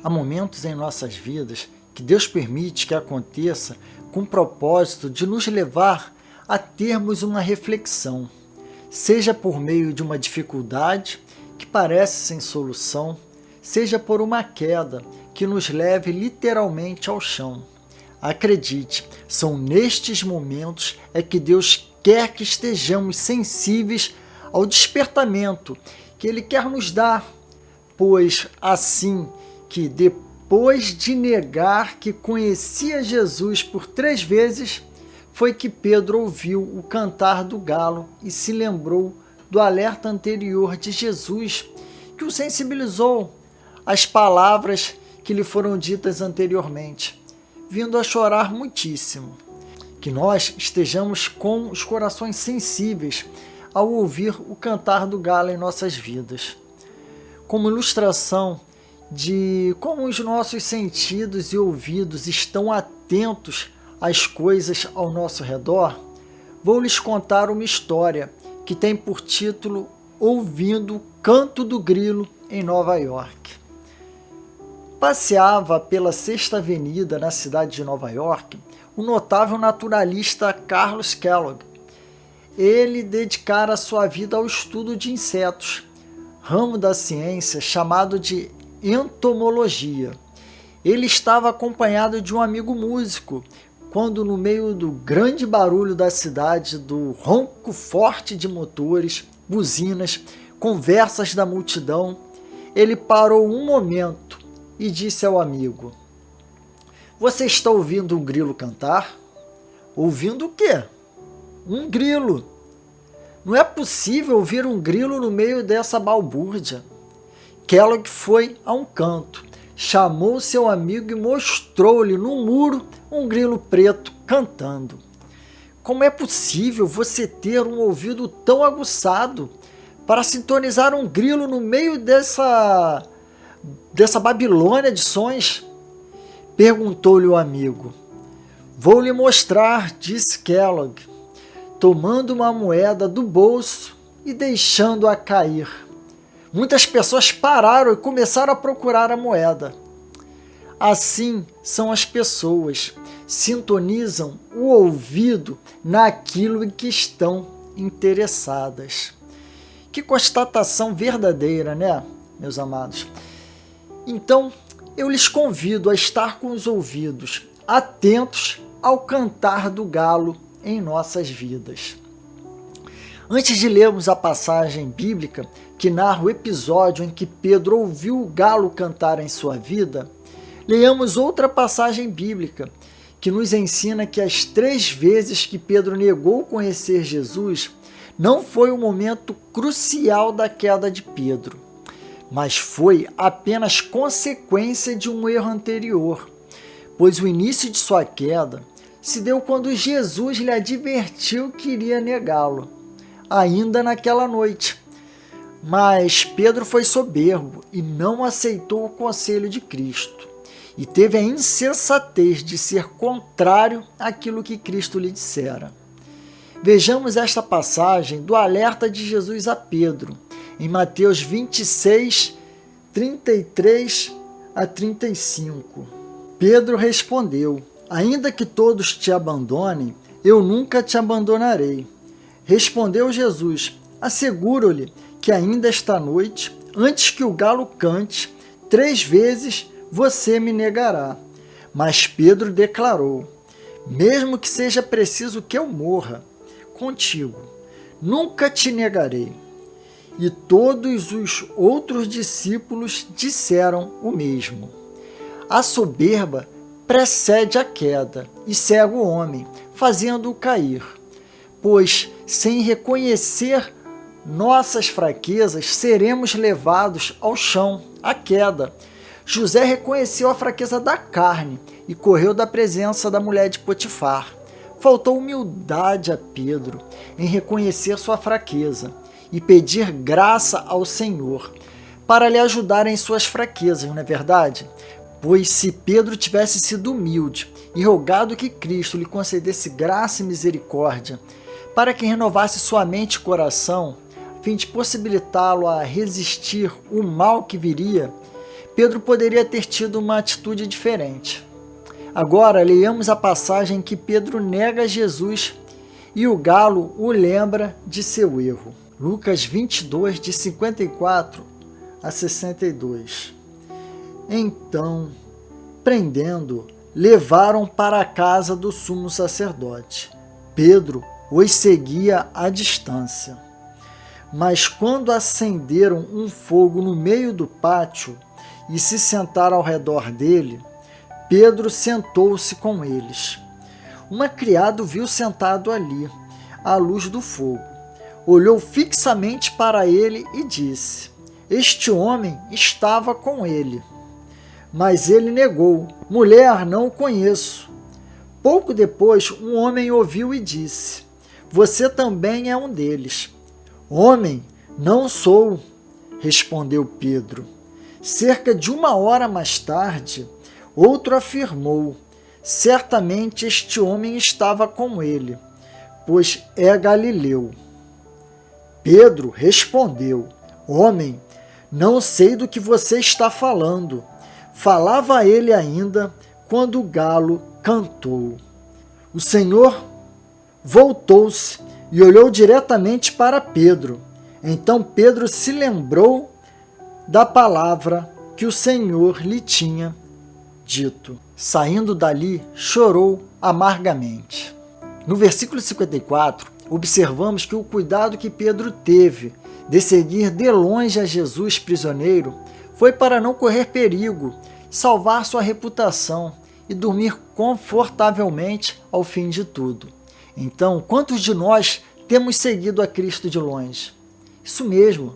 Há momentos em nossas vidas que Deus permite que aconteça com o propósito de nos levar a termos uma reflexão, seja por meio de uma dificuldade que parece sem solução, seja por uma queda que nos leve literalmente ao chão. Acredite, são nestes momentos que Deus quer que estejamos sensíveis ao despertamento que Ele quer nos dar, pois assim que depois de negar que conhecia Jesus por 3 vezes, foi que Pedro ouviu o cantar do galo e se lembrou do alerta anterior de Jesus, que o sensibilizou às palavras que lhe foram ditas anteriormente, vindo a chorar muitíssimo. Que nós estejamos com os corações sensíveis ao ouvir o cantar do galo em nossas vidas. Como ilustração de como os nossos sentidos e ouvidos estão atentos às coisas ao nosso redor, vou lhes contar uma história que tem por título Ouvindo o Canto do Grilo em Nova York. Passeava pela Sexta Avenida na cidade de Nova York o notável naturalista Carlos Kellogg. Ele dedicara sua vida ao estudo de insetos, ramo da ciência chamado de entomologia. Ele estava acompanhado de um amigo músico, quando no meio do grande barulho da cidade, do ronco forte de motores, buzinas, conversas da multidão, ele parou um momento e disse ao amigo: "Você está ouvindo um grilo cantar?" "Ouvindo o quê?" "Um grilo." "Não é possível ouvir um grilo no meio dessa balbúrdia." Kellogg foi a um canto, chamou seu amigo e mostrou-lhe no muro um grilo preto cantando. "Como é possível você ter um ouvido tão aguçado para sintonizar um grilo no meio dessa Babilônia de sons?" perguntou-lhe o amigo. "Vou lhe mostrar", disse Kellogg, tomando uma moeda do bolso e deixando-a cair. Muitas pessoas pararam e começaram a procurar a moeda. Assim são as pessoas, sintonizam o ouvido naquilo em que estão interessadas. Que constatação verdadeira, né, meus amados? Então, eu lhes convido a estar com os ouvidos atentos ao cantar do galo em nossas vidas. Antes de lermos a passagem bíblica que narra o episódio em que Pedro ouviu o galo cantar em sua vida, leamos outra passagem bíblica que nos ensina que as 3 vezes que Pedro negou conhecer Jesus não foi o momento crucial da queda de Pedro, mas foi apenas consequência de um erro anterior, pois o início de sua queda se deu quando Jesus lhe advertiu que iria negá-lo, ainda naquela noite. Mas Pedro foi soberbo e não aceitou o conselho de Cristo, e teve a insensatez de ser contrário àquilo que Cristo lhe dissera. Vejamos esta passagem do alerta de Jesus a Pedro, em Mateus 26, 33 a 35. Pedro respondeu: "Ainda que todos te abandonem, eu nunca te abandonarei." Respondeu Jesus: "Asseguro-lhe que ainda esta noite, antes que o galo cante, 3 vezes você me negará." Mas Pedro declarou: "Mesmo que seja preciso que eu morra contigo, nunca te negarei." E todos os outros discípulos disseram o mesmo. A soberba precede a queda e cega o homem, fazendo-o cair. Pois, sem reconhecer nossas fraquezas, seremos levados ao chão, à queda. José reconheceu a fraqueza da carne e correu da presença da mulher de Potifar. Faltou humildade a Pedro em reconhecer sua fraqueza e pedir graça ao Senhor para lhe ajudar em suas fraquezas, não é verdade? Pois se Pedro tivesse sido humilde e rogado que Cristo lhe concedesse graça e misericórdia para que renovasse sua mente e coração, a fim de possibilitá-lo a resistir o mal que viria, Pedro poderia ter tido uma atitude diferente. Agora, leiamos a passagem em que Pedro nega Jesus e o galo o lembra de seu erro. Lucas 22, de 54 a 62. Então, prendendo, levaram para a casa do sumo sacerdote. Pedro os seguia à distância. Mas quando acenderam um fogo no meio do pátio e se sentaram ao redor dele, Pedro sentou-se com eles. Uma criada o viu sentado ali, à luz do fogo. Olhou fixamente para ele e disse: Este homem estava com ele. Mas ele negou: Mulher, não o conheço. Pouco depois, um homem ouviu e disse: Você também é um deles. Homem, não sou, respondeu Pedro. Cerca de 1 hora mais tarde, outro afirmou: Certamente este homem estava com ele, pois é galileu. Pedro respondeu: Homem, não sei do que você está falando. Falava ele ainda quando o galo cantou. O Senhor voltou-se e olhou diretamente para Pedro. Então Pedro se lembrou da palavra que o Senhor lhe tinha dito. Saindo dali, chorou amargamente. No versículo 54, observamos que o cuidado que Pedro teve de seguir de longe a Jesus prisioneiro foi para não correr perigo, salvar sua reputação e dormir confortavelmente ao fim de tudo. Então, quantos de nós temos seguido a Cristo de longe? Isso mesmo.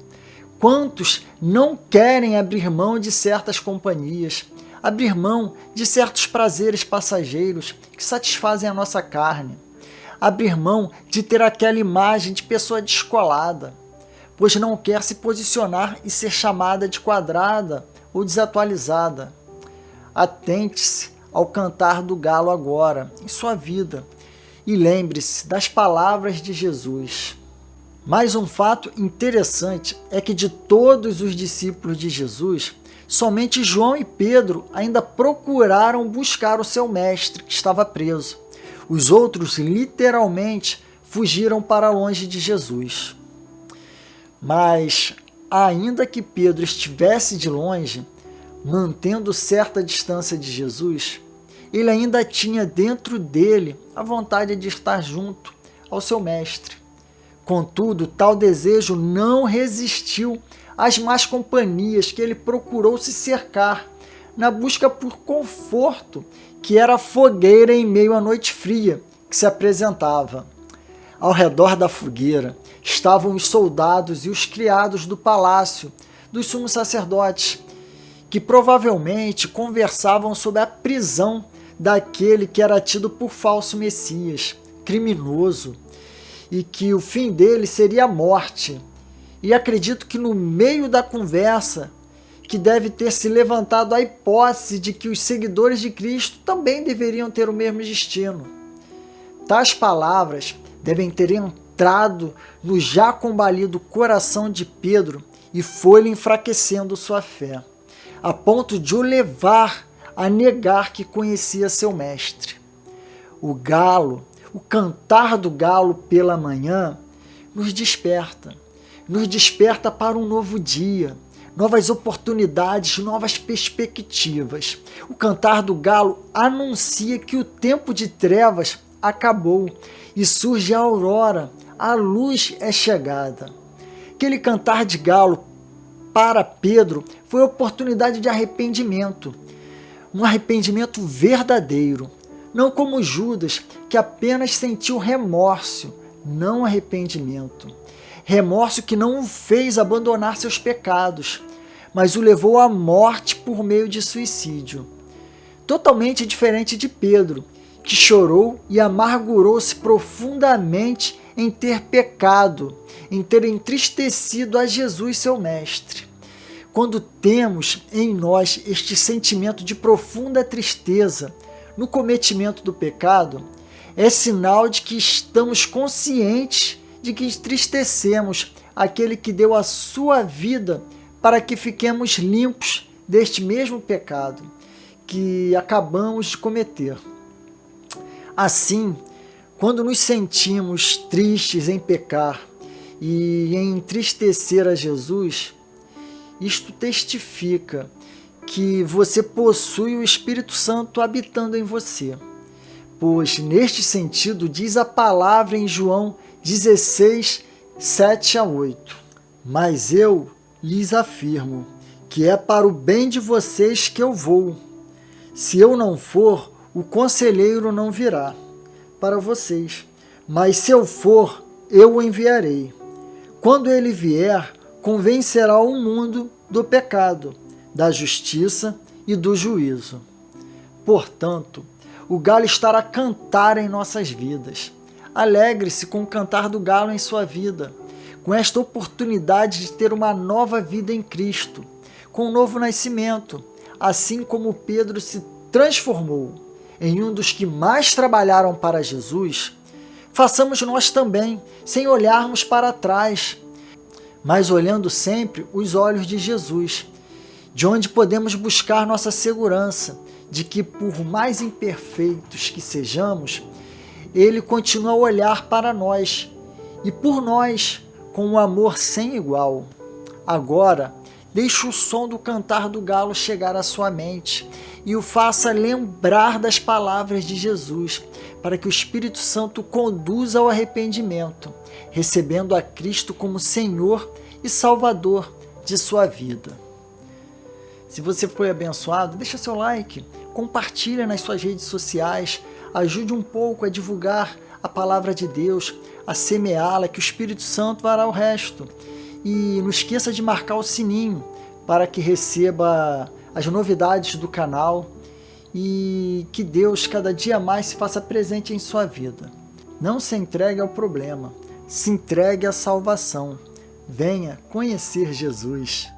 Quantos não querem abrir mão de certas companhias, abrir mão de certos prazeres passageiros que satisfazem a nossa carne, abrir mão de ter aquela imagem de pessoa descolada, pois não quer se posicionar e ser chamada de quadrada ou desatualizada? Atente-se ao cantar do galo agora, em sua vida, e lembre-se das palavras de Jesus. Mais um fato interessante é que de todos os discípulos de Jesus, somente João e Pedro ainda procuraram buscar o seu mestre, que estava preso. Os outros literalmente fugiram para longe de Jesus. Mas, ainda que Pedro estivesse de longe, mantendo certa distância de Jesus, ele ainda tinha dentro dele a vontade de estar junto ao seu mestre. Contudo, tal desejo não resistiu às más companhias que ele procurou se cercar, na busca por conforto, que era a fogueira em meio à noite fria que se apresentava. Ao redor da fogueira estavam os soldados e os criados do palácio dos sumos sacerdotes, que provavelmente conversavam sobre a prisão daquele que era tido por falso Messias, criminoso, e que o fim dele seria a morte. E acredito que no meio da conversa, que deve ter se levantado a hipótese de que os seguidores de Cristo também deveriam ter o mesmo destino. Tais palavras devem ter entrado no já combalido coração de Pedro e foi-lhe enfraquecendo sua fé, a ponto de o levar a negar que conhecia seu mestre. O galo, o cantar do galo pela manhã, nos desperta para um novo dia, novas oportunidades, novas perspectivas. O cantar do galo anuncia que o tempo de trevas acabou e surge a aurora, a luz é chegada. Aquele cantar de galo para Pedro foi oportunidade de arrependimento, um arrependimento verdadeiro, não como Judas, que apenas sentiu remorso, não arrependimento. Remorso que não o fez abandonar seus pecados, mas o levou à morte por meio de suicídio. Totalmente diferente de Pedro, que chorou e amargurou-se profundamente em ter pecado, em ter entristecido a Jesus, seu mestre. Quando temos em nós este sentimento de profunda tristeza no cometimento do pecado, é sinal de que estamos conscientes de que entristecemos aquele que deu a sua vida para que fiquemos limpos deste mesmo pecado que acabamos de cometer. Assim, quando nos sentimos tristes em pecar e em entristecer a Jesus, isto testifica que você possui o Espírito Santo habitando em você. Pois, neste sentido, diz a palavra em João 16, 7 a 8. Mas eu lhes afirmo que é para o bem de vocês que eu vou. Se eu não for, o conselheiro não virá para vocês. Mas se eu for, eu o enviarei. Quando ele vier, convencerá o mundo do pecado, da justiça e do juízo. Portanto, o galo estará a cantar em nossas vidas. Alegre-se com o cantar do galo em sua vida, com esta oportunidade de ter uma nova vida em Cristo, com um novo nascimento, assim como Pedro se transformou em um dos que mais trabalharam para Jesus. Façamos nós também, sem olharmos para trás, mas olhando sempre os olhos de Jesus, de onde podemos buscar nossa segurança de que, por mais imperfeitos que sejamos, Ele continua a olhar para nós e por nós com um amor sem igual. Agora, deixe o som do cantar do galo chegar à sua mente e o faça lembrar das palavras de Jesus, para que o Espírito Santo o conduza ao arrependimento, recebendo a Cristo como Senhor e Salvador de sua vida. Se você foi abençoado, deixa seu like, compartilha nas suas redes sociais, ajude um pouco a divulgar a palavra de Deus, a semeá-la, que o Espírito Santo fará o resto. E não esqueça de marcar o sininho para que receba as novidades do canal e que Deus cada dia mais se faça presente em sua vida. Não se entregue ao problema, se entregue à salvação. Venha conhecer Jesus.